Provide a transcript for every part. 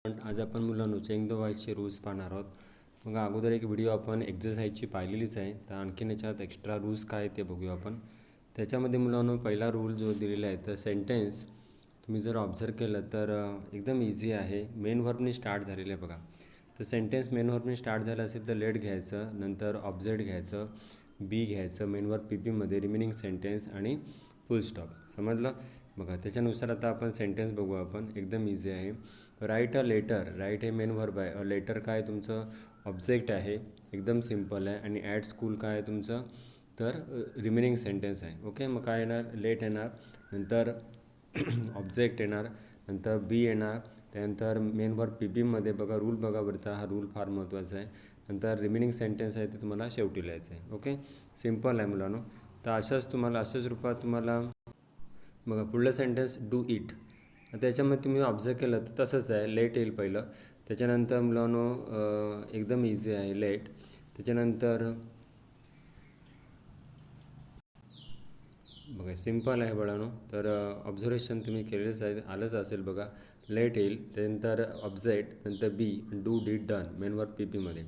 पण आज आपण मुलांनो चेंज द व्हॉइसचे रूल्स पाहणार आहोत. मग अगोदर एक व्हिडिओ आपण एक्झरसाईजची पाहिलेलीच आहे, तर आणखीन याच्यात एक्स्ट्रा रूल्स काय ते बघूया आपण. त्याच्यामध्ये मुलांनो पहिला रूल जो दिलेला आहे तर सेंटेन्स तुम्ही जर ऑब्झर्व केलं तर एकदम इझी आहे. मेन व्हर्बनी स्टार्ट झालेलं आहे बघा. तर सेंटेन्स मेन व्हर्बनी स्टार्ट झालं असेल तर लेट घ्यायचं, नंतर ऑब्जेक्ट घ्यायचं, बी घ्यायचं, मेन व्हर्ब पीपीमध्ये रिमेनिंग सेंटेन्स आणि फुल स्टॉप. समजलं बघा. त्याच्यानुसार आता आपण सेंटेन्स बघू. आपण एकदम इझी आहे. Write a letter. राईट हे मेन व्हर्ब आहे. लेटर काय तुमचं ऑब्जेक्ट आहे, एकदम सिम्पल आहे. आणि ॲट स्कूल काय आहे तुमचं तर रिमेनिंग सेंटेन्स आहे. ओके, मग काय येणार लेट येणार, नंतर ऑब्जेक्ट येणार, नंतर बी येणार, त्यानंतर मेन व्हर्ब पीपीमध्ये बघा रूल बघा वरचा, हा रूल फार महत्त्वाचा आहे. नंतर रिमेनिंग सेंटेन्स आहे ते तुम्हाला शेवटी लिहायचं आहे. ओके, सिम्पल आहे मुलांनो. तर अशाच रूपात तुम्हाला बघा पुढलं सेंटेन्स डू इट. त्याच्यामध्ये तुम्ही ऑब्झर्व केलं तर तसंच आहे. लेट येईल पहिलं, त्याच्यानंतर मुलांनो एकदम इझी आहे लेट. त्याच्यानंतर बघा सिम्पल आहे बाळांनो. तर ऑब्झर्वेशन तुम्ही केलेलंच आहे, आलंच असेल बघा. लेट येईल, त्यानंतर ऑब्जेक्ट, नंतर be, do did done, main verb पीपीमध्ये.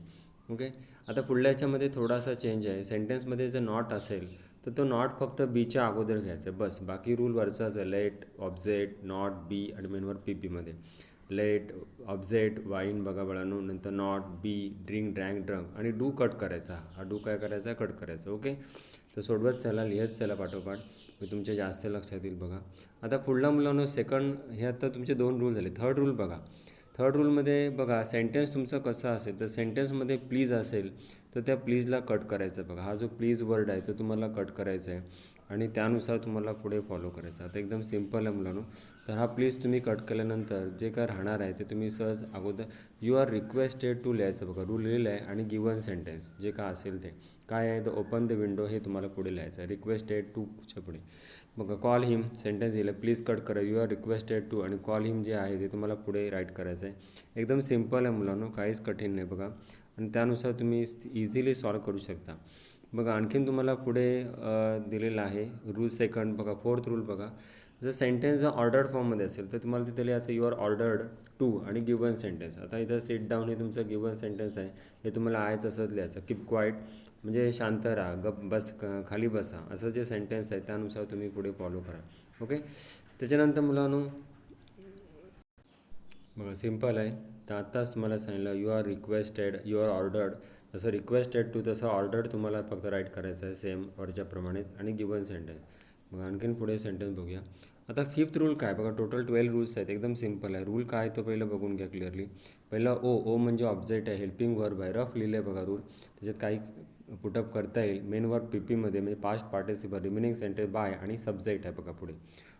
ओके, आता पुढल्या याच्यामध्ये थोडासा चेंज आहे. सेंटेन्समध्ये जर नॉट असेल तर तो नॉट फक्त बीच्या अगोदर घ्यायचा आहे बस. बाकी रूल वरचाच आहे. लेट, ऑब्जेक्ट, नॉट, बी आणि मेन वर्ब पीपीमध्ये. लेट, ऑब्जेक्ट, वाईन बघा बाळांनो, नंतर not, be, drink, drank, drunk आणि डू कट करायचा. हा डू काय करायचा कट करायचा. ओके, तर सोडवत चला, लिहत चला पाठोपाठ, मी तुमच्या जास्त लक्षात येईल बघा. आता पुढला मुलांनो सेकंड, हे आता तुमचे 2 रूल झाले. थर्ड रूल बघा. थर्ड रूलमध्ये बघा सेंटेन्स तुमचं कसं असेल तर सेंटेन्समध्ये प्लीज असेल तर त्या प्लीजला कट करायचं बघा. हा जो प्लीज वर्ड आहे तो तुम्हाला कट करायचा आहे आणि त्यानुसार तुम्हाला पुढे फॉलो करायचं. आता एकदम सिम्पल आहे मुलांनो. तर हा प्लीज तुम्ही कट केल्यानंतर जे काय राहणार आहे ते तुम्ही सहज अगोदर यू आर रिक्वेस्टेड टू लिहायचं बघा. रूल लिहिलं आहे आणि गिवन सेंटेन्स जे काय असेल ते काय आहे, द ओपन द विंडो हे तुम्हाला पुढे लिहायचं आहे. रिक्वेस्टेड टूच्या पुढे बघा कॉल हिम सेंटेन्स दिलं, प्लीज कट करा, यू आर रिक्वेस्टेड टू आणि कॉल हिम जे आहे ते तुम्हाला पुढे राईट करायचं आहे. एकदम सिम्पल आहे मुलांनो, काहीच कठीण नाही बघा. आणि त्यानुसार तुम्ही इझिली सॉल्व करू शकता बघा. आणखीन तुम्हाला पुढे दिलेलं आहे रूल सेकंड बघा. फोर्थ रूल बघा. जर सेंटेन्स जर ऑर्डर्ड फॉर्ममध्ये असेल तर तुम्हाला तिथे लिहायचं यू आर ऑर्डर्ड टू आणि गिवन सेंटेन्स. आता इथं सिट डाऊन हे तुमचं गिवन सेंटेन्स आहे, हे तुम्हाला आहे तसंच लिहायचं. कीप क्वाईट म्हणजे शांत राहा, गप बस, खाली बसा, असं जे सेंटेन्स आहे त्यानुसार तुम्ही पुढे फॉलो करा. ओके, त्याच्यानंतर मुलांनो बघा सिम्पल आहे. तर आत्ताच तुम्हाला सांगितलं you are requested, you are ordered, जसं रिक्वेस्टेड टू तसं ऑर्डर्ड तुम्हाला फक्त राईट करायचं आहे सेम वरच्याप्रमाणेच आणि गिवन सेंटेन्स. मग आणखीन पुढे सेंटेन्स बघूया. आता फिफ्थ रूल काय बघा. टोटल 12 रूल्स आहेत, एकदम सिम्पल आहे. रूल काय तो पहिलं बघून घ्या क्लिअरली. पहिला ओ म्हणजे ऑब्जेक्ट आहे, हेल्पिंग वर्ब आहे. रफ लिहिलं आहे बघा रूल, त्याच्यात काही पुटअप करता येईल. मेन वर्ब पीपीमध्ये म्हणजे past participle, remaining sentence by आणि सब्जेक्ट आहे बघा पुढे.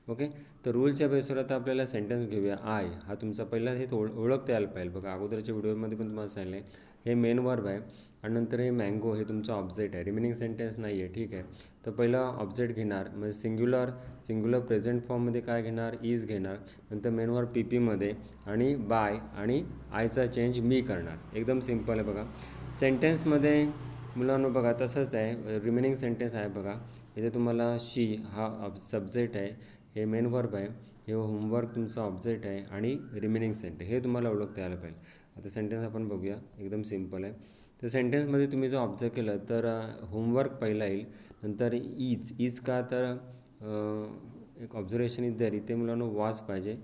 ओके, तर रूलच्या बेसवर आता आपल्याला सेंटेन्स घेऊया. आय हा तुमचा पहिला हे ओळखता यायला पाहिजे बघा. अगोदरच्या व्हिडिओमध्ये पण तुम्हाला सांगितलं आहे हे मेन वर्ब आहे आणि नंतर हे मँगो हे तुमचं ऑब्जेक्ट आहे. रिमेनिंग सेंटेन्स नाही आहे, ठीक आहे. तर पहिला ऑब्जेक्ट घेणार म्हणजे सिंग्युलर प्रेझेंट फॉर्ममध्ये काय घेणार इज घेणार, नंतर मेन वर्ब पीपीमध्ये आणि बाय आणि आयचा चेंज मी करणार. एकदम सिम्पल आहे बघा. सेंटेन्समध्ये मुलांनो बघा तसंच आहे. रिमेनिंग सेंटेन्स आहे बघा. इथे तुम्हाला शी हा सब्जेक्ट आहे, हे मेन वर्ब आहे, हे होमवर्क तुमचं ऑब्जेक्ट आहे आणि रिमेनिंग सेंटेन्स हे तुम्हाला ओळखता यायला पाहिजे. आता सेंटेन्स आपण बघूया, एकदम सिम्पल आहे. तर सेंटेन्समध्ये तुम्ही जो ऑब्झर्व केलं तर होमवर्क पहिला येईल, नंतर इज का तर एक ऑब्झर्वेशन इथे इथे मुलांना वॉच पाहिजे.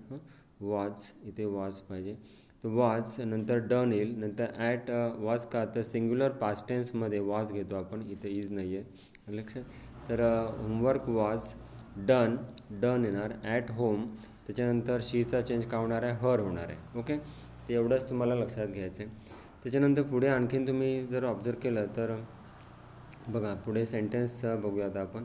वॉच इथे वॉच पाहिजे, तर वॉच नंतर डन येईल, नंतर ॲट वॉच का तर सिंग्युलर पास्ट टेन्समध्ये वॉच घेतो आपण, इथे इज नाही आहे लक्षात. तर होमवर्क वॉच डन येणार. ॲट होम त्याच्यानंतर शीचा चेंज का होणार आहे हर होणार आहे. ओके, ते एवढंच तुम्हाला लक्षात घ्यायचं आहे. त्याच्यानंतर पुढे आणखीन तुम्ही जर ऑब्झर्व केलं तर बघा पुढे सेंटेन्स बघूया आता आपण.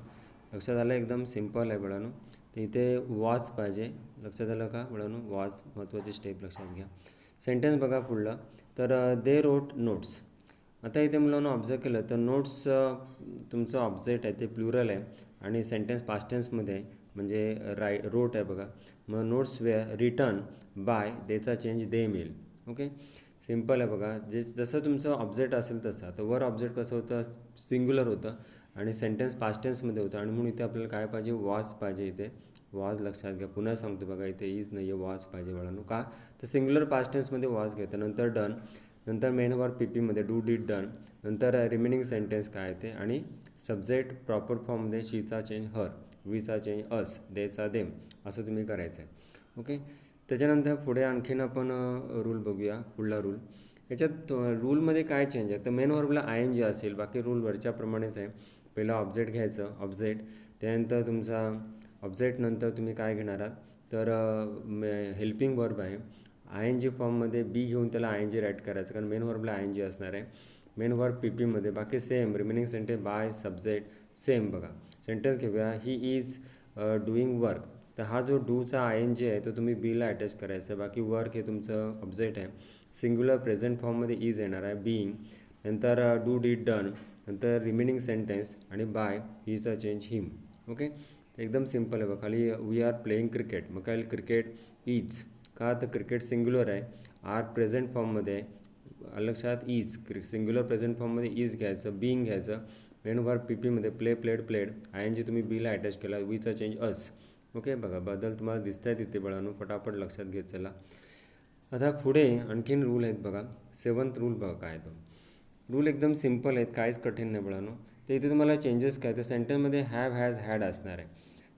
लक्षात आलं, एकदम सिम्पल आहे बाळांनो. तर इथे वॉच पाहिजे, लक्षात आलं का बाळांनो. वॉच महत्त्वाची स्टेप लक्षात घ्या. सेंटेन्स बघा पुढलं. तर दे रोट नोट्स. आता इथे मुलांना ऑब्झर्व केलं तर नोट्स तुमचं ऑब्जेक्ट आहे ते प्लुरल आहे आणि सेंटेन्स पास्ट टेन्समध्ये आहे म्हणजे रोट आहे बघा. मग नोट्स वेअर रिटर्न बाय देचा चेंज दे मिळेल. ओके, सिम्पल आहे बघा. जसं तुमचं ऑब्जेक्ट असेल तसं. आता वर ऑब्जेक्ट कसं होतं सिंग्युलर होतं आणि सेंटेन्स पास्ट टेन्समध्ये होतं आणि म्हणून इथे आपल्याला काय पाहिजे वॉच पाहिजे इथे. वॉज लक्षात घ्या. पुन्हा सांगतो बघा, इथे इज नाही आहे, वॉज पाहिजे बाळांनो. का तर सिंग्युलर पास्ट टेन्समध्ये वॉज घेतं, नंतर डन, नंतर मेन वर्ब पी पीमध्ये डू डीड डन, नंतर रिमेनिंग सेंटेन्स काय ते, आणि सब्जेक्ट प्रॉपर फॉर्ममध्ये शीचा चेंज हर, वीचा चेंज अस, देचा देम, असं तुम्ही करायचं आहे. ओके. त्याच्यानंतर पुढे आणखीन आपण रूल बघूया. पुढला रूल, याच्यात रूलमध्ये काय चेंज आहे तर मेन वर्बला आय एन जी असेल, बाकी रूल वरच्याप्रमाणेच आहे. पहिला ऑब्जेक्ट घ्यायचं, ऑब्जेक्ट, त्यानंतर तुमचा ऑब्जेक्ट नंतर तुम्ही काय घेणार आहात तर हेल्पिंग वर्ब आहे, आय एन जी फॉर्ममध्ये बी घेऊन त्याला आय एन जी राईट करायचं, कारण मेन वर्बला आय एन जी असणार आहे. मेन वर्ब पी पीमध्ये, बाकी same remaining sentence by subject same. बघा सेंटेन्स घेऊया, ही इज डुईंग वर्क, तर हा जो डूचा आय एन जी आहे तो तुम्ही बीला अटॅच करायचा. बाकी वर्क हे तुमचं ऑब्जेक्ट आहे, सिंग्युलर प्रेझेंट फॉर्ममध्ये इज येणार आहे, बीइंग, नंतर डू डीड डन, नंतर रिमेनिंग सेंटेन्स, आणि बाय हीचा चेंज हिम. ओके. एकदम सिम्पल आहे बघा. खाली वी आर प्लेइंग क्रिकेट, मग काय क्रिकेट इज, का तर क्रिकेट सिंग्युलर आहे, आर प्रेझेंट फॉर्ममध्ये आहे, लक्षात इज, सिंग्युलर प्रेझेंट फॉर्ममध्ये इज घ्यायचं, बीइंग घ्यायचं, मेन वर्ब पी पीमध्ये play played played, I N G तुम्ही बीला अटॅच केला, वीचा चेंज अस. ओके. बघा बदल तुम्हाला दिसत आहेत तिथे बाळांनो, फटाफट लक्षात घेत चला. आता पुढे आणखीन रूल आहेत बघा. 7th रूल बघा काय तो. रूल एकदम सिम्पल आहेत, काहीच कठीण नाही बाळांनो. तर इथे तुम्हाला चेंजेस काय तर सेंटेन्समध्ये हॅव हॅज हॅड असणार आहे.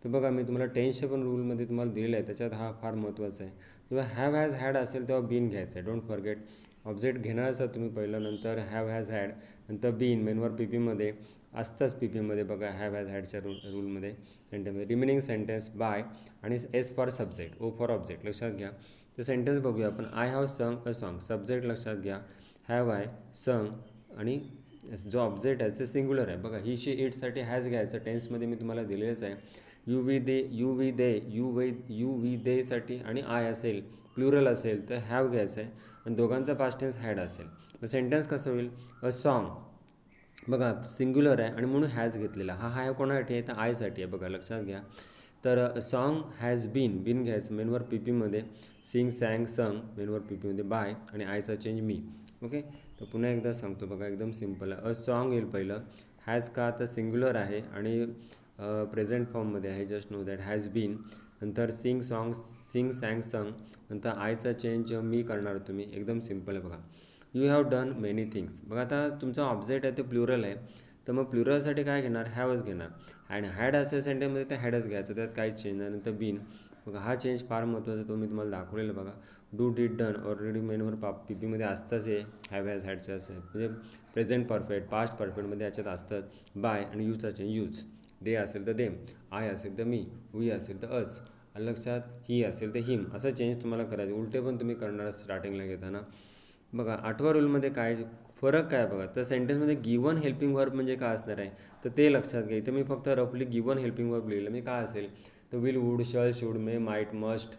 तर बघा मी तुम्हाला टेन्सच्या पण रूलमध्ये तुम्हाला दिलेलं आहे, त्याच्यात हा फार महत्त्वाचा आहे. जेव्हा हॅव हॅज हॅड असेल तेव्हा बीन घ्यायचं आहे, डोंट फॉरगेट. ऑब्जेक्ट घेणार असाल तुम्ही पहिलं, नंतर हॅव हॅज हॅड, नंतर बीन, मेनवर पी पीमध्ये असतंच, पी पीमध्ये बघा हॅव हॅज हॅडच्या रूलमध्ये सेंटेन्समध्ये रिमेनिंग सेंटेन्स बाय, आणि S for subject, O for object, लक्षात घ्या. तर सेंटेन्स बघूया आपण. आय हॅव संग अ सॉन्ग, सब्जेक्ट लक्षात घ्या हॅव आय, संग, आणि जो ऑब्जेक्ट आहे ते सिंग्युलर आहे. बघा ही शी इटसाठी हॅज घ्यायचं, टेन्समध्ये मी तुम्हाला दिलेलंच आहे. You we they, you we देसाठी आणि आय असेल, प्लुरल असेल तर हॅव घ्यायचं आहे, आणि दोघांचा पास्ट टेन्स हॅड असेल. तर सेंटेन्स कसं होईल, अ सॉन्ग, बघा सिंग्युलर आहे आणि म्हणून हॅज घेतलेला, हा हाय कोणासाठी आहे तर आयसाठी आहे. बघा लक्षात घ्या. तर सॉन्ग हॅज बीन घ्यायचं मेनवर पी पीमध्ये, सिंग सॅंग संग मेनवर पी पीमध्ये बाय, आणि आयचा चेंज मी. ओके. तर पुन्हा एकदा सांगतो बघा, एकदम सिम्पल आहे. अ सॉन्ग येईल पहिलं, हॅज का तर सिंग्युलर आहे आणि प्रेझेंट फॉर्ममध्ये आहे, just know that, has been, नंतर सिंग सॅंग संग, नंतर आयचा चेंज मी करणार तुम्ही, एकदम सिम्पल आहे बघा. You have done many things, बघा आता तुमचा ऑब्जेक्ट आहे ते प्लुरल आहे, तर मग प्लुरलसाठी काय घेणार, हॅवच घेणार, आणि हॅड असेल सेंटेन्समध्ये ते हॅडच घ्यायचं, त्यात काहीच चेंज नाही. नंतर बीन, बघा हा चेंज फार महत्त्वाचा, तो मी तुम्हाला दाखवलेला बघा. डू डीड डन ऑलरेडी मेनवर पी पीमध्ये असतंच, हे हॅव हॅज हॅडचं असेल, म्हणजे प्रेझेंट परफेक्ट, पास्ट परफेक्टमध्ये याच्यात असतं. बाय आणि यूचा चेंज यूज, दे असेल तर देम, आय असेल तर मी, वी असेल तर अस, लक्षात, ही असेल तर हिम, असं चेंज तुम्हाला करायचं. उलटे पण तुम्ही करणार स्टार्टिंगला घेताना. बघा 8व्या रूलमध्ये काय फरक काय बघा, तर सेंटेन्समध्ये गिवन हेल्पिंग वर्ब म्हणजे काय असणार आहे तर ते लक्षात घ्या. इथं मी फक्त रफली गिवन हेल्पिंग वर्ब लिहिलं, मी काय असेल तर will, would, shall, should, may, might, must,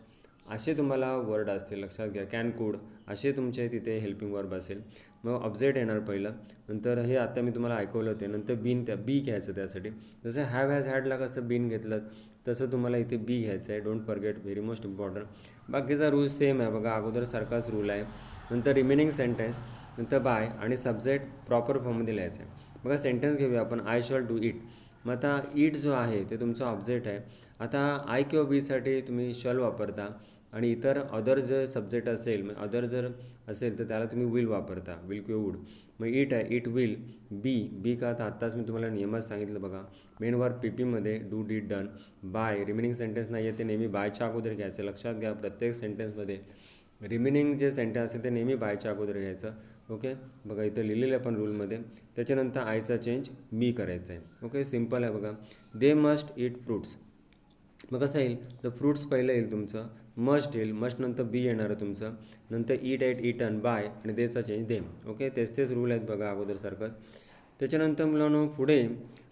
असे तुम्हाला वर्ड असतील, लक्षात घ्या. कॅन, कुड, असे तुमचे तिथे हेल्पिंग वर्ब असेल. मग ऑब्जेक्ट येणार पहिलं, नंतर हे आता मी तुम्हाला ऐकवलं होते, नंतर बीन, त्या बी घ्यायचं त्यासाठी. जसं हॅव हॅज हॅडला कसं बीन घेतलं तसं तुम्हाला इथे बी घ्यायचं आहे, don't forget, very most important. बाकीचा रूल सेम आहे बघा, अगोदर सारखाच रूल आहे. नंतर रिमेनिंग सेंटेन्स, नंतर बाय, आणि सब्जेक्ट प्रॉपर फॉर्ममध्ये लिहायचं आहे. बघा सेंटेन्स घेऊया आपण, आय शॉल डू इट. मग आता इट जो आहे ते तुमचा ऑब्जेक्ट आहे. आता आय किंवा बीसाठी तुम्ही शल वापरता, आणि इतर अदर जर सब्जेक्ट असेल, अदर जर असेल तर त्याला तुम्ही विल वापरता, विल किंवा वूड. मग इट आहे, इट विल, बी का तर आत्ताच मी तुम्हाला नियमात सांगितलं बघा, मेन वर्ब पी पीमध्ये do did done, by, remaining sentence नाही आहे ते नेहमी बायच्या अगोदर घ्यायचं, लक्षात घ्या. प्रत्येक सेंटेन्समध्ये रिमेनिंग जे सेंटेन्स असेल ते नेहमी बायच्या अगोदर घ्यायचं. ओके. बघा इथं लिहिलेलं आहे पण रूलमध्ये. त्याच्यानंतर आयचा चेंज मी करायचा आहे. ओके, सिम्पल आहे बघा. दे मस्ट ईट फ्रूट्स, मग कसं येईल तर फ्रूट्स पहिलं येईल तुमचं, मस्ट येईल, मस्ट नंतर बी येणार आहे तुमचं, नंतर ईट ॲट इटन बाय, आणि देचा चेंज देम. ओके, तेच रूल आहेत बघा अगोदरसारखंच. त्याच्यानंतर मुलांनो पुढे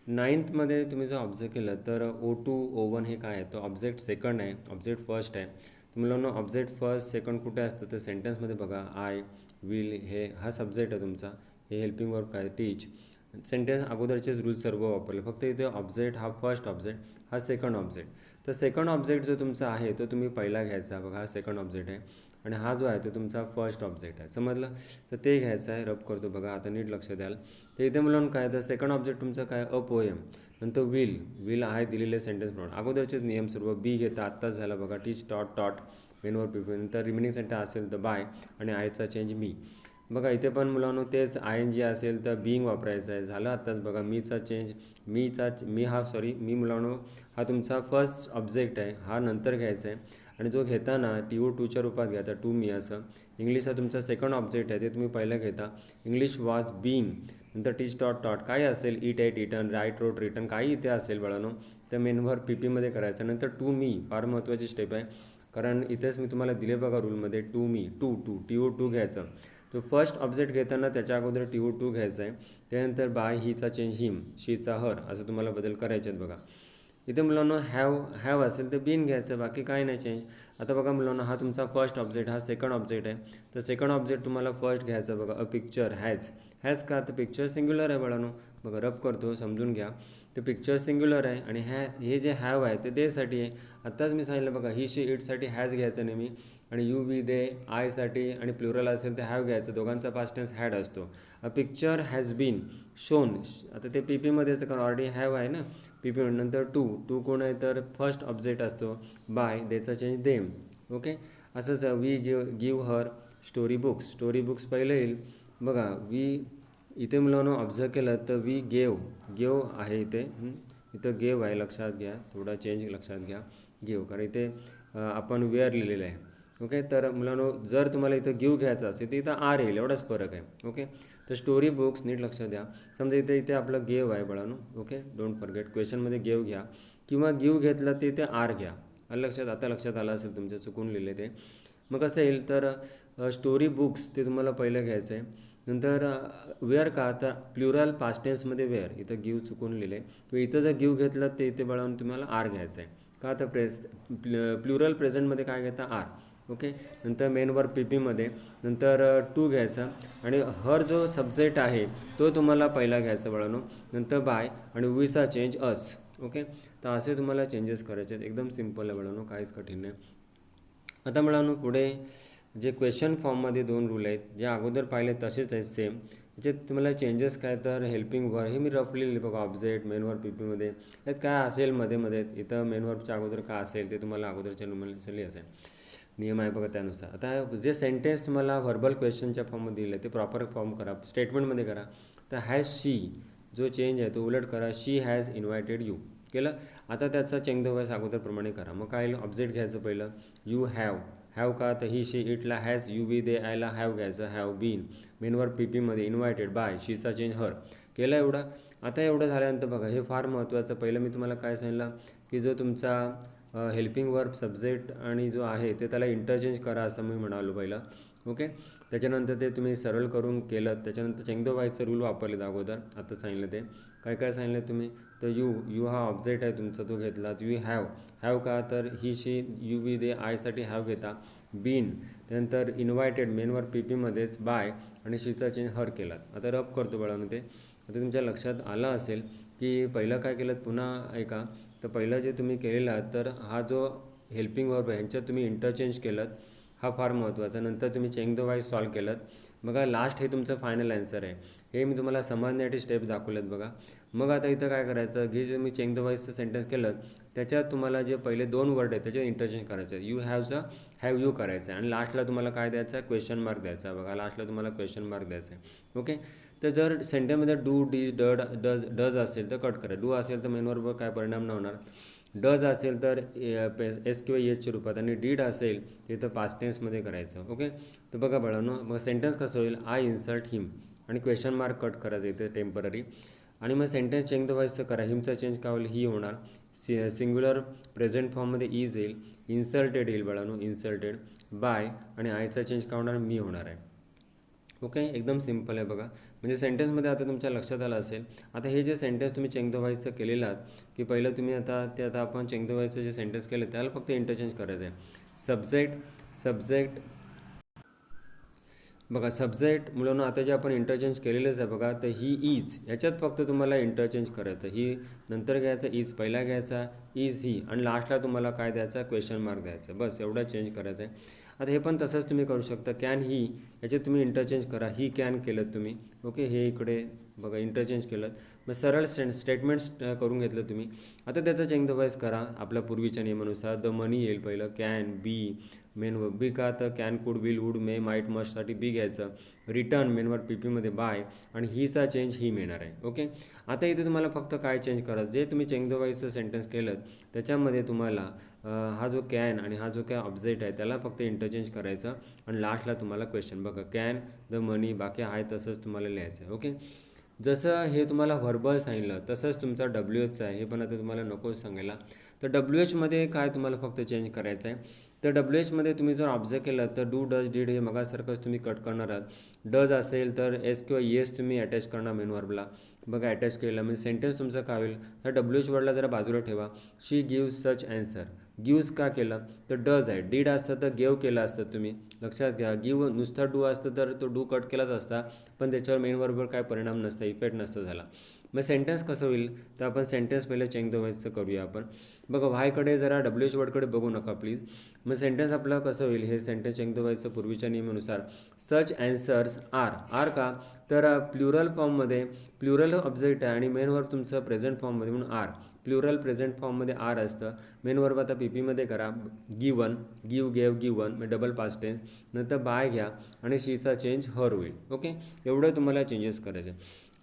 9thमध्ये तुम्ही जर ऑब्झर्व केलं तर O2 O1 हे काय आहे, तो ऑब्जेक्ट सेकंड आहे, ऑब्जेक्ट फर्स्ट आहे. तर मुलांनो ऑब्जेक्ट फर्स्ट सेकंड कुठे असतं तर सेंटेन्समध्ये बघा, आय, विल, हे हा सब्जेक्ट आहे तुमचा, हे हेल्पिंग वर्ब काय टीच, सेंटेन्स अगोदरचेच रूल सर्व वापरले, फक्त इथे ऑब्जेक्ट हा फर्स्ट ऑब्जेक्ट, हा सेकंड ऑब्जेक्ट. तर सेकंड ऑब्जेक्ट जो तुमचा आहे तो तुम्ही पहिला घ्यायचा. बघा हा सेकंड ऑब्जेक्ट आहे आणि हा जो आहे तो तुमचा फर्स्ट ऑब्जेक्ट आहे. समजलं? तर ते घ्यायचं आहे. रब करतो बघा, आता नीट लक्ष द्याल. तर इथे मुलांना काय, तर सेकंड ऑब्जेक्ट तुमचं काय, अ पोएम. नंतर विल आहे दिलेले सेंटेन्स प्रमाणे अगोदरचेच नियम सर्व. बी घेता आत्ताच झाला बघा, टीच टॉट टॉट मेनवर पीपल. नंतर रिमेनिंग सेंटेन्स असेल तर बाय आणि आयचा चेंज मी. बघा इथे पण मुलांनो तेच आय एन जी असेल तर बीइंग वापरायचं आहे. झालं आत्ताच बघा, मीचा चेंज मी मुलांनो हा तुमचा फर्स्ट ऑब्जेक्ट आहे, हा नंतर घ्यायचा आहे. आणि जो घेताना टी ओ टूच्या रूपात घ्यायचा, टू मी असं. इंग्लिश हा तुमचा सेकंड ऑब्जेक्ट आहे, ते तुम्ही पहिलं घेता. इंग्लिश वॉज बीइंग, नंतर टीच टॉट टॉट काही असेल, eat ate eaten, write wrote written, काही इथे असेल बाळांनो, तर मेनवर पी पीमध्ये करायचं. नंतर टू मी फार महत्त्वाची स्टेप आहे, कारण इथेच मी तुम्हाला दिले बघा रूलमध्ये, to me T O to घ्यायचं. तो फर्स्ट ऑब्जेक्ट घेताना त्याच्या अगोदर टी ओ टू घ्यायचा आहे. त्यानंतर बाय हीचा चेंज हिम, शीचा हर, असं तुम्हाला बदल करायचे आहेत बघा. इथे मुलांना हॅव असेल तर बीन घ्यायचं, बाकी काही नाही चेंज. आता बघा मुलांना हा तुमचा फर्स्ट ऑब्जेक्ट, हा सेकंड ऑब्जेक्ट आहे. तर सेकंड ऑब्जेक्ट तुम्हाला फर्स्ट घ्यायचं बघा. अ पिक्चर हॅज का, तर पिक्चर सिंग्युलर आहे बाळांनो. बघा रब करतो, समजून घ्या. ते पिक्चर सिंग्युलर आहे आणि हे जे हॅव आहे ते देसाठी आहे. आत्ताच मी सांगितलं बघा, ही शी इटसाठी हॅज घ्यायचं नेहमी, आणि यू वी दे आयसाठी आणि प्लुरल असेल तर हॅव घ्यायचं. दोघांचा पास्ट टेन्स हॅड असतो. A picture has been shown, आता ते पी पीमध्येच कारण ऑलरेडी हॅव आहे ना, पी पी. नंतर टू कोण आहे, तर फर्स्ट ऑब्जेक्ट असतो. बाय देचा चेंज देम. ओके, असंच we give her story books पहिलं येईल बघा. इथे मुलांना ऑब्झर्व केलं तर वी गेव आहे इथं गेव आहे, लक्षात घ्या. थोडा चेंज लक्षात घ्या, गेव, कारण इथे आपण वेअर लिहिलेलं आहे. ओके, तर मुलांनो जर तुम्हाला इथं गिव घ्यायचं असेल तर इथं आर येईल, एवढाच फरक आहे. ओके, तर स्टोरी बुक्स नीट लक्षात द्या. समजा इथे आपलं गेव आहे बाळांनो. ओके, डोंट फॉरगेट, क्वेश्चनमध्ये गेव घ्या किंवा गिव घेतलं ते इथे आर घ्या. आता लक्षात आलं असेल तुमच्या, चुकून लिहिले ते. मग कसं येईल, तर स्टोरी बुक्स ते तुम्हाला पहिलं घ्यायचं आहे. नंतर वेअर का, तर प्लुरल पास्ट टेन्समध्ये वेअर, इथं गिव चुकून लिहिले. किंवा इथं जर गिव घेतलं ते इथे बाळांनो तुम्हाला आर घ्यायचं आहे. का, तर प्लुरल प्रेझेंटमध्ये काय घेता, आर. ओके, नंतर मेनवर पी पीमध्ये नंतर टू घ्यायचा आणि हर जो सब्जेक्ट आहे तो तुम्हाला पहिला घ्यायचा बाळांनो. नंतर बाय आणि वीचा चेंज अस. ओके, तर असे तुम्हाला चेंजेस करायचे आहेत. एकदम सिम्पल आहे बाळांनो, काहीच कठीण नाही. आता बाळांनो पुढे जे क्वेश्चन फॉर्ममध्ये 2 रूल आहेत, जे अगोदर पाहिले तसेच आहेत सेम. जे तुम्हाला चेंजेस काय, तर हेल्पिंग वर्ब हे मी रफली लिहिले बघा. ऑब्जेक्ट मेनवर पी पीमध्ये यात काय असेल मध्ये इथं मेनवर्बच्या अगोदर काय असेल ते तुम्हाला अगोदरच्या रूलमध्ये असेल, नियम आहे बघा त्यानुसार. आता जे सेंटेन्स तुम्हाला व्हर्बल क्वेश्चनच्या फॉर्ममध्ये दिलं ते प्रॉपर फॉर्म करा, स्टेटमेंटमध्ये करा. तर हॅज शी जो चेंज आहे तो उलट करा, शी हॅज इन्व्हायटेड यू केलं. आता त्याचा चेंज द वॉइस अगोदरप्रमाणे करा. मग काय, ऑब्जेक्ट घ्यायचं पहिलं, यू हॅव का, तर ही शी इटला हॅज, यू वी दे आयला हॅव घ्यायचं, हॅव बीन. मेनवर पी पीमध्ये इन्व्हायटेड बाय, शीचा चेंज हर केलं. एवढं. आता एवढं झाल्यानंतर बघा हे फार महत्त्वाचं. पहिलं मी तुम्हाला काय सांगितलं की जो तुमचा हेल्पिंग वर्ब सब्जेक्ट आणि जो आहे ते त्याला इंटरचेंज करा असं मी म्हणालो पहिलं. ओके, त्याच्यानंतर ते तुम्ही सरळ करून केलं. त्याच्यानंतर चेंज द वॉइसचं रूल वापरलेत अगोदर, आता सांगितलं ते काय सांगितलं तुम्ही, तर यू हा ऑब्जेक्ट आहे तुमचा तो घेतलात. यू हॅव का, तर ही शी यू वी दे आयसाठी हॅव घेता. बीन, त्यानंतर इन्व्हायटेड मेनवर पी पीमध्येच बाय आणि शीचा चेंज हर केलात. आता रब करतो बाळांनो ते. आता तुमच्या लक्षात आलं असेल की पहिलं काय केलं, पुन्हा ऐका. तर पहिलं जे तुम्ही केलेला तर हा जो हेल्पिंग वर्ब आहे ह्यांच्यात तुम्ही इंटरचेंज केलं, हा फार महत्त्वाचा. नंतर तुम्ही चेंज द वॉइस सॉल्व केलं. बघा लास्ट हे तुमचं फायनल आन्सर आहे. हे मी तुम्हाला समजण्यासाठी स्टेप दाखवलेत बघा. मग आता इथं काय करायचं, जे तुम्ही चेंज द वॉइसचं सेंटेन्स केलं त्याच्यात तुम्हाला जे पहिले 2 वर्ड आहेत त्याच्यात इंटरचेंज करायचं आहे. यू हॅवचं हॅव यू करायचं आहे आणि लास्टला तुम्हाला काय द्यायचं आहे, क्वेश्चन मार्क द्यायचा आहे. बघा लास्टला तुम्हाला क्वेश्चन मार्क द्यायचा आहे. ओके, तर जर सेंटेन्समध्ये डू डीज डज असेल तर कट करा. डू असेल तर मेनवर काय परिणाम नाही होणार. डज असेल तर एस किंवा एचच्या रूपात आणि डीड असेल तिथं पास्ट टेन्समध्ये करायचं. ओके, तर बघा बाळांनो मग सेंटेन्स कसं होईल, आय इन्सर्ट हिम आणि क्वेश्चन मार्क कट करायचं इथे टेम्पररी. आणि मग सेंटेन्स चेंज द वॉइसचं करा. हिमचा चेंज काय होईल, ही होणार. सिंग्युलर प्रेझेंट फॉर्ममध्ये इज येईल. इन्सल्टेड येईल बाळांनो, इन्सल्टेड बाय आणि आयचा चेंज काय होणार, मी होणार आहे. ओके, एकदम सिम्पल आहे बघा. म्हणजे सेंटेन्समध्ये आता तुमच्या लक्षात आलं असेल. आता हे जे सेंटेन्स तुम्ही चेंज द वॉइसचं केलेलं आहात की पहिलं तुम्ही आता आपण चेंज द वॉइसचं जे सेंटेन्स केलं त्याला फक्त इंटरचेंज करायचं आहे. सब्जेक्ट बघा सब्जेक्ट मुलांना आता जे आपण इंटरचेंज केलेलंच आहे बघा, तर ही इज याच्यात फक्त तुम्हाला इंटरचेंज करायचं. ही नंतर घ्यायचा, इज पहिला घ्यायचा, इज ही, आणि लास्टला तुम्हाला काय द्यायचा, क्वेश्चन मार्क द्यायचा. बस एवढा चेंज करायचं आहे. आता हे पण तसंच तुम्ही करू शकता. कॅन ही याच्यात तुम्ही इंटरचेंज करा, ही कॅन केलं तुम्ही. ओके, हे इकडे बघा इंटरचेंज केलं. मग सरळ स्टेटमेंट्स करून घेतलं तुम्ही. आता त्याचं चेंज द वाईज करा आपल्या पूर्वीच्या नियमानुसार. द मनी येईल पहिलं, कॅन बी मेन वर्ब बी का, तर कॅन कुड विल वूड मे माईट मस्टसाठी बी घ्यायचं. रिटर्न मेन वर्ब पी पीमध्ये बाय, आणि हीचा चेंज ही मिळणार आहे. ओके, आता इथे तुम्हाला फक्त काय चेंज करायचं, जे तुम्ही चेंज द वाईजचं सेंटेन्स केलं त्याच्यामध्ये तुम्हाला हा जो कॅन आणि हा जो काय ऑब्जेक्ट आहे त्याला फक्त इंटरचेंज करायचं, आणि लास्टला तुम्हाला क्वेश्चन बघा कॅन द मनी बाकी आहे तसंच तुम्हाला लिहायचं आहे. ओके, जसं हे तुम्हाला व्हर्बल सांगितलं तसंच तुमचा डब्ल्यू एचचा आहे, हे पण आता तुम्हाला नकोच सांगायला. तर डब्ल्यू एचमध्ये काय तुम्हाला फक्त चेंज करायचं आहे, तर डब्ल्यू एचमध्ये तुम्ही जर ऑब्झर्व केलं तर डू डज डीड हे मगासारखंच तुम्ही कट करणार आहात. डज असेल तर एस किंवा येस तुम्ही अटॅच करणार मेन वर्बला. बघा अटॅच केलं म्हणजे सेंटेन्स तुमचं काय होईल, तर डब्ल्यू एच वर्डला जरा बाजूला ठेवा. शी गिव्ज सच ॲन्सर. गिव्ज का केलं तर डज आहे. डीड असतं तर गेव केलं असतं तुम्ही लक्षात घ्या. गिव नुसता डू असतं तर तो डू कट केलाच असता, पण त्याच्यावर मेन वर्बवर काय परिणाम नसता, इफेक्ट नसतं झाला. मग सेंटेन्स कसं होईल, तर आपण सेंटेन्स पहिले चेंज द वाईजचं करूया आपण. बघा व्हायकडे जरा डब्ल्यू एच वर्डकडे बघू नका प्लीज. मग सेंटेन्स आपलं कसं होईल, हे सेंटेन्स चेंज द वाईजचं पूर्वीच्या नियमानुसार. सच ॲन्सर्स आर. आर का, तर प्लुरल फॉर्ममध्ये प्लुरल ऑब्जेक्ट आहे आणि मेन वर्ब तुमचं प्रेझेंट फॉर्ममध्ये म्हणून आर. प्लुरल प्रेझेंट फॉर्ममध्ये आर असतं. मेन वर्ब आता पी पीमध्ये करा. गिवन, गिव गेव गिवन म्हणजे डबल पास्ट टेन्स. नंतर बाय घ्या आणि शीचा चेंज हर होईल. ओके, एवढं तुम्हाला चेंजेस करायचे.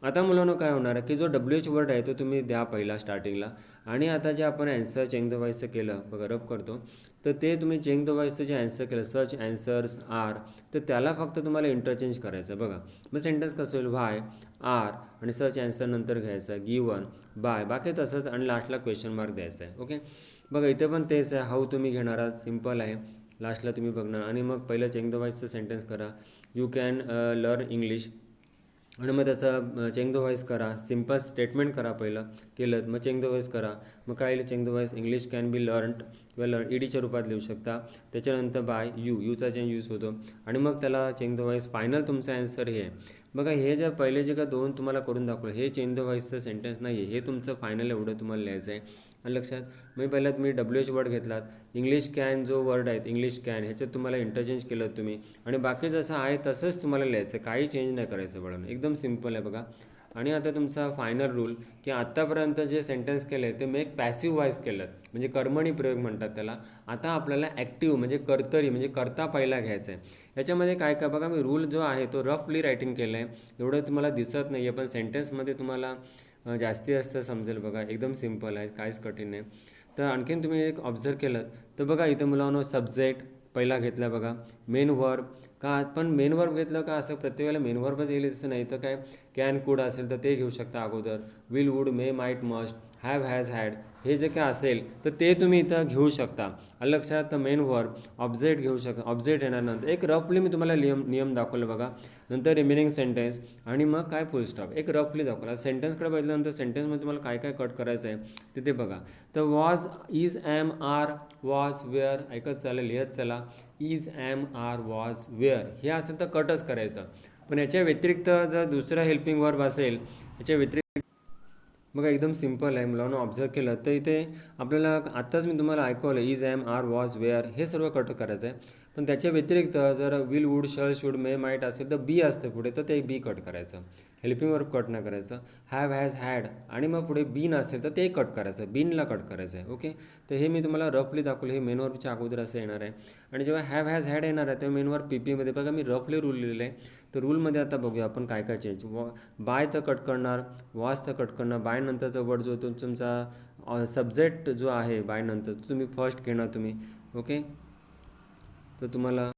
आता मुलांना काय होणार आहे की जो डब्ल्यू एच वर्ड आहे तो तुम्ही द्या पहिला स्टार्टिंगला, आणि आता जे आपण ॲन्सर चेंज द वाईजचं केलं बघा रब करतो, तर ते तुम्ही चेंज द वाईजचं जे ॲन्सर केलं सच ॲन्सर्स आर, तर त्याला फक्त तुम्हाला इंटरचेंज करायचं. बघा मग सेंटेन्स कसं होईल, व्हाय आर आणि सच ॲन्सर नंतर घ्यायचं, गिवन बाय बाकी तसंच, आणि लास्टला क्वेश्चन मार्क द्यायचा आहे. ओके, बघा इथे पण तेच आहे. हाऊ तुम्ही घेणार आहात, सिम्पल आहे. लास्टला तुम्ही बघणार आणि मग पहिलं चेंज द वाईजचं सेंटेन्स करा. यू कॅन लर्न इंग्लिश, आणि मग त्याचा चेंज द व्हॉइस करा. सिम्पल स्टेटमेंट करा पहिलं केलं, मग चेंज द व्हॉइस करा. मग काय येईल change the voice, English can be learned किंवा लर्न ईडीच्या रूपात लिहू शकता. त्याच्यानंतर बाय यूचा चेंज यूज होतो, आणि मग त्याला चेंज द व्हॉइस. फायनल तुमचा ॲन्सर हे आहे. बघा हे जे पहिले जे का दोन तुम्हाला करून दाखवलं हे चेंज द व्हॉइसचं सेंटेन्स नाही आहे, हे तुमचं फायनल एवढं तुम्हाला लिहायचं आहे. आणि लक्षात मी पहिल्यात मी डब्ल्यू एच वर्ड घेतलात. इंग्लिश कॅन जो वर्ड आहे इंग्लिश कॅन ह्याच्यात तुम्हाला इंटरचेंज केलं तुम्ही, आणि बाकी जसं आहे तसंच तुम्हाला लिहायचं, काही चेंज नाही करायचं बघा, एकदम सिम्पल आहे बघा. आणि आता तुमचा फायनल रूल की आत्तापर्यंत जे सेंटेन्स केलं आहे ते मेक पॅसिव्ह व्हॉइस केलं, म्हणजे कर्मणी प्रयोग म्हणतात त्याला. आता आपल्याला ॲक्टिव्ह म्हणजे कर्तरी म्हणजे करता पहिला घ्यायचं आहे. याच्यामध्ये काय काय बघा, मी रूल जो आहे तो रफली रायटिंग केलं आहे, एवढं तुम्हाला दिसत नाही आहे, पण सेंटेन्समध्ये तुम्हाला जास्ती जास्त समजेल बघा. एकदम सिम्पल आहे, काहीच कठीण नाही. तर आणखीन तुम्ही एक ऑब्झर्व केलं तर बघा इथं मुलांनो सब्जेक्ट पहिला घेतला बघा. मेन वर्ब का, पण मेन वर्ब घेतलं का असं प्रत्येक वेळेला मेन वर्बच येईल तसं नाही, तर काय कॅन कुड असेल तर ते घेऊ शकता अगोदर. Will would may might must have has had हे जे काय असेल तर ते तुम्ही इथं घेऊ शकता. लक्षात, तर मेन वर्ब ऑब्जेक्ट घेऊ शकता. ऑब्जेक्ट येणार नंतर एक रफली मी तुम्हाला नियम दाखवलं बघा. नंतर रिमेनिंग सेंटेन्स आणि मग काय फुल स्टॉप, एक रफली दाखवला. सेंटेन्सकडे बघितल्यानंतर सेंटेन्समध्ये तुम्हाला काय काय कट करायचं आहे तिथे बघा. तर was is am are was were ऐकत चालेल, लिहत चला. Is am are was were हे असेल तर कटच करायचं. पण याच्या व्यतिरिक्त जर दुसरा हेल्पिंग वर्ब असेल याच्या व्यतिरिक्त बघा एकदम सिम्पल आहे. मुलांना ऑब्झर्व केलं तर इथे आपल्याला आत्ताच मी तुम्हाला ऐकवलं is am are was were हे सर्व कट करायचं आहे. पण त्याच्या व्यतिरिक्त जर will would shall should may might असेल तर बी असतं पुढे, तर ते बी कट करायचं. हेल्पिंग वर्ब कट नाही करायचं. हॅव हॅज हॅड आणि मग पुढे बीन असेल तर ते कट करायचं, बीनला कट करायचं आहे. ओके, तर हे मी तुम्हाला रफली दाखवलं. हे मेन वर्बच्या अगोदर असं येणार आहे, आणि जेव्हा हॅव हॅज हॅड येणार आहे तेव्हा मेन वर्ब पी पीमध्ये बघा मी रफली रूल लिहिलेलं आहे. तर रूलमध्ये आता बघूया आपण काय काय चेंज. बाय तर कट करणार, वॉज तर कट करणार. बाय नंतरचा वर्ड जो तो तुमचा सब्जेक्ट जो आहे बाय नंतर तो तुम्ही फर्स्ट घेणार तुम्ही. ओके, तर तुम्हाला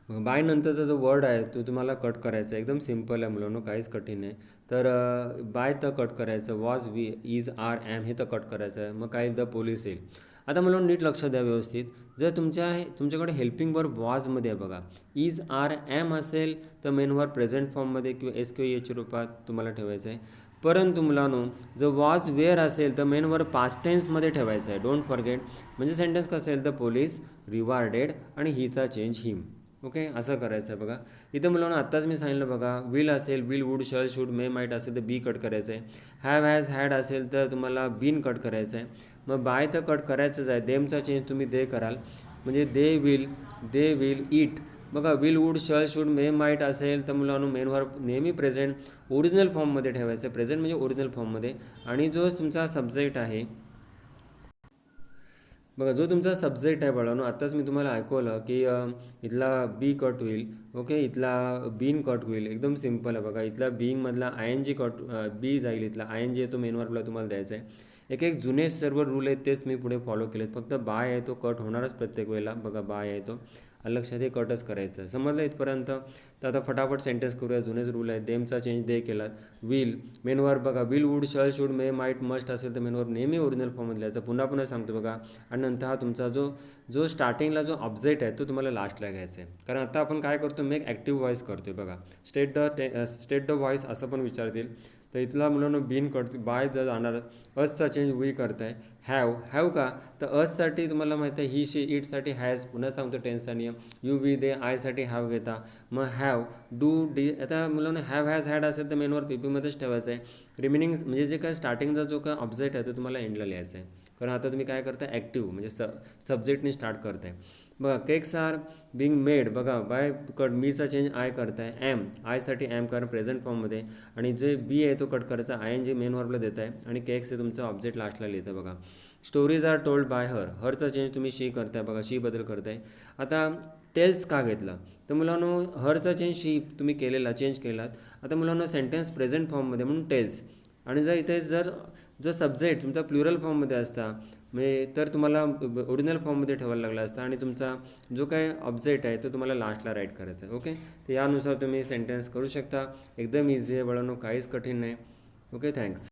बाय नंतरचा जो वर्ड आहे तो तुम्हाला कट करायचा आहे. एकदम सिम्पल आहे मुलांनो, काहीच कठीण नाही. तर बाय तर कट करायचं, was we is are am हे तर कट करायचं आहे. मग काय द पोलीस येईल. आता मला नीट लक्ष द्या व्यवस्थित. जर तुमच्याकडे हेल्पिंग वर्ब वॉजमध्ये आहे बघा, इज आर ॲम असेल तर मेन वर्ब प्रेझेंट फॉर्ममध्ये किंवा एस किंवा एच्या रूपात तुम्हाला ठेवायचं आहे. परंतु मुलांनो जर वॉज वेअर असेल तर मेन वर्ब पास्ट टेन्समध्ये ठेवायचं आहे. Don't forget. म्हणजे सेंटेन्स कसं असेल, द पोलीस रिवार्डेड आणि हीचा चेंज हिम. ओके, असं करायचं आहे बघा. इथं मुलांना आत्ताच मी सांगितलं बघा, विल असेल, will would shall should may might असेल तर बी कट करायचं आहे. हॅव हॅज हॅड असेल तर तुम्हाला बीन कट करायचं आहे. मग बाय तर कट करायचंच आहे. देमचा चेंज तुम्ही दे कराल, म्हणजे दे विल ईट. बघा, will would shall should may might असेल तर मुलांना मेन वर्ब नेहमी प्रेझेंट ओरिजिनल फॉर्ममध्ये ठेवायचं आहे. प्रेझेंट म्हणजे ओरिजिनल फॉर्ममध्ये. आणि जो तुमचा सब्जेक्ट आहे बघा, जो तुमचा सब्जेक्ट आहे बाळांनो, आत्ताच मी तुम्हाला ऐकवलं की इथला बी कट होईल. ओके, इथला बीन कट होईल. एकदम सिम्पल आहे बघा. इथला बीइंगमधला आय एन जी कट बी जाईल. इथला आय एन जी आहे तो मेन वर्बला तुम्हाला द्यायचा आहे. एक एक जुने सर्व रूल आहेत तेच मी पुढे फॉलो केलेत. फक्त बाय आहे तो कट होणारच प्रत्येक वेळेला. बघा, बाय आहे तो लक्षात हे कटच करायचं आहे. समजलं इथपर्यंत? तर आता फटाफट सेंटेन्स करूया. जुनेच रूल आहे. देमचा चेंज दे केलात. विल मेन वर्ब बघा, will would shall should may might must असेल तर मेन वर्ब नेहमी ओरिजिनल फॉर्ममध्ये लिहायचा. पुन्हा पुन्हा सांगतो बघा. आणि नंतर हा तुमचा जो स्टार्टिंगला जो ऑब्जेक्ट आहे तो तुम्हाला लास्टला घ्यायचा आहे. कारण आता आपण काय करतो, मी एक ॲक्टिव्ह व्हॉईस करतो आहे बघा. स्टेट द व्हॉईस असं पण विचारतील. तर इथला मुलांना बीन कट बाय जर जाणार, असचा चेंज वी करताय. हॅव का, तर अससाठी तुम्हाला माहिती आहे ही शी इटसाठी हॅज. पुन्हा सांगतो टेन्सचा नियम. यू वी दे आयसाठी हॅव घेता. मग हॅव डू डी. आता मुलांना हॅव हॅज हॅड असेल तर मेनवर पीपीमध्येच ठेवायचं आहे. रिमेनिंग म्हणजे जे काय स्टार्टिंगचा जो काय ऑब्जेक्ट आहे तो तुम्हाला एंडला लिहायचा आहे. कारण आता तुम्ही काय करताय, ॲक्टिव्ह म्हणजे सब्जेक्टने स्टार्ट करताय. बघा, केक्स आर बिंग मेड. बघा, बाय कट मीचा चेंज आय करताय. आयसाठी ॲम कारण प्रेझेंट फॉर्ममध्ये. आणि जे बी आहे तो कट करायचा. आय एन जी मेन वर्बला देत आहे. आणि केक्स हे तुमचं ऑब्जेक्ट लास्टला लिहितं बघा. स्टोरीज आर टोल्ड बाय हरचा चेंज तुम्ही शी करताय बघा. शी बदल करताय. आता टेल्स का घेतला, तर मुलांनो हरचा चेंज शी तुम्ही चेंज केलात. आता मुलांना सेंटेन्स प्रेझेंट फॉर्ममध्ये म्हणून टेल्स. आणि जर सब्जेक्ट तुमचा प्लुरल फॉर्ममध्ये असता म्हणजे तर तुम्हाला ओरिजिनल फॉर्ममध्ये ठेवायला लागला असता. आणि तुमचा जो काय ऑब्जेक्ट आहे तो तुम्हाला लास्टला राईट करायचा आहे. ओके, तर यानुसार तुम्ही सेंटेन्स करू शकता. एकदम इझी आहे बाळांनो, काहीच कठीण नाही. Okay, thanks.